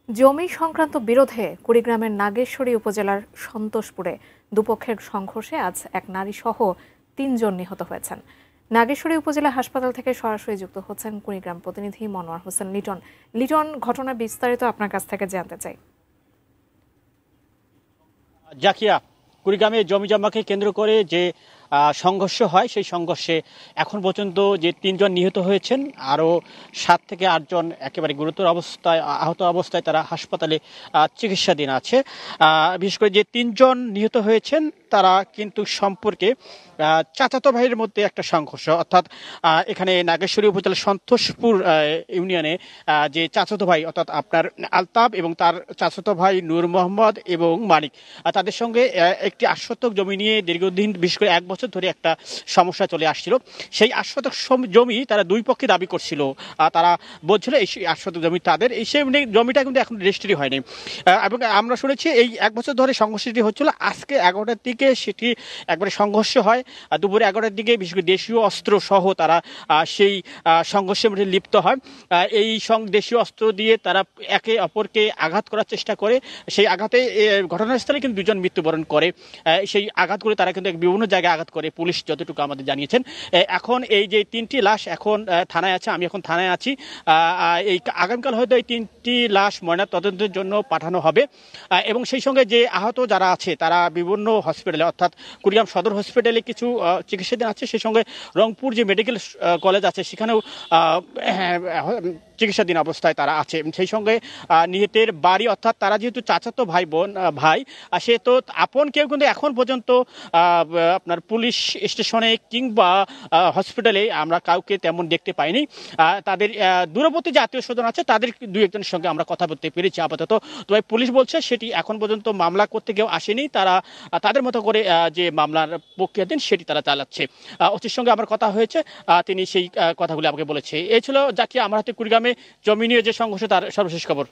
জমি সংক্রান্ত বিরোধে কুড়িগ্রামের নাগেশ্বরী উপজেলার সন্তোষপুরে দুপক্ষের সংঘর্ষে আজ এক নারীসহ ৩ জন নিহত হয়েছেন। নাগেশ্বরী উপজেলা হাসপাতাল থেকে সরাসরি যুক্ত হচ্ছেন কুড়িগ্রাম প্রতিনিধি মনোয়ার হোসেন লিটন। লিটন, ঘটনা বিস্তারিত আপনার কাছ থেকে জানতে চাই। জাকিয়া, কুড়িগ্রামে জমি জমাকে কেন্দ্র করে যে সংঘর্ষ হয়, সেই সংঘর্ষে এখন পর্যন্ত যে ৩ জন নিহত হয়েছেন, আরও ৭ থেকে ৮ জন একেবারে গুরুতর অবস্থায় আহত অবস্থায় তারা হাসপাতালে চিকিৎসাধীন আছে। বিশেষ করে যে ৩ জন নিহত হয়েছেন তারা কিন্তু সম্পর্কে চাচাতো ভাইয়ের মধ্যে একটা সংঘর্ষ, অর্থাৎ এখানে নাগেশ্বরী উপজেলার সন্তোষপুর ইউনিয়নে যে চাচাতো ভাই অর্থাৎ আপনার আলতাফ এবং তার চাচাতো ভাই নূর মোহাম্মদ এবং মানিক, তাদের সঙ্গে একটি ৮ শতক জমি নিয়ে দীর্ঘদিন বিশেষ করে ১ বছর ধরে একটা সমস্যা চলে আসছিল। সেই ৮ শতক জমি তারা দুই পক্ষে দাবি করছিল। তারা বলছিল এই ৮ শতক জমি তাদের, এই সেই জমিটা কিন্তু এখন রেজিস্ট্রি হয়নি। এবং আমরা শুনেছি এই ১ বছর ধরে সংঘর্ষটি হচ্ছিল। আজকে ১১টার দিকে সেটি একবারে সংঘর্ষ হয়। দুপুরে ১১টার দিকে বিশেষ করে দেশীয় অস্ত্র সহ তারা সেই সংঘর্ষের মধ্যে লিপ্ত হয়। এই দেশীয় অস্ত্র দিয়ে তারা একে অপরকে আঘাত করার চেষ্টা করে। সেই আঘাতে ঘটনাস্থলে কিন্তু ২ জন মৃত্যুবরণ করে। সেই আঘাত করে তারা কিন্তু বিভিন্ন জায়গায় আঘাত করে, পুলিশ যতটুকু আমাদের জানিয়েছেন। এখন এই যে ৩টি লাশ এখন থানায় আছে, আমি এখন থানায় আছি। এই আগামীকাল হয়তো এই ৩টি লাশ ময়নাতদন্তের জন্য পাঠানো হবে। এবং সেই সঙ্গে যে আহত যারা আছে তারা বিভিন্ন হসপিটালে অর্থাৎ কুড়িগ্রাম সদর হসপিটালে কিছু চিকিৎসাধীন আছে, সেই সঙ্গে রংপুর যে মেডিকেল কলেজ আছে সেখানেও চিকিৎসাধীন অবস্থায় তারা আছে। সেই সঙ্গে নিহতের বাড়ি অর্থাৎ তারা যেহেতু চাচাতো ভাই, সে তো আপন কেউ কিন্তু এখন পর্যন্ত আপনার পুলিশ স্টেশনে কিংবা হসপিটালে আমরা কাউকে তেমন দেখতে পাইনি। তাদের দূরবর্তী যে আত্মীয় স্বজন আছে তাদের ২-১জনের সঙ্গে আমরা কথা বলতে পেরেছি আপাতত। তবে পুলিশ বলছে সেটি এখন পর্যন্ত মামলা করতে কেউ আসেনি, তারা তাদের মতো করে যে মামলার প্রক্রিয়াধীন সেটি তারা চালাচ্ছে। ওসির সঙ্গে আমার কথা হয়েছে, তিনি সেই কথাগুলি আমাকে বলেছে। এই ছিল যাকে আমার হাতে কুড়িগ্রামে জমি নিয়ে যে সংঘর্ষ তার সর্বশেষ খবর।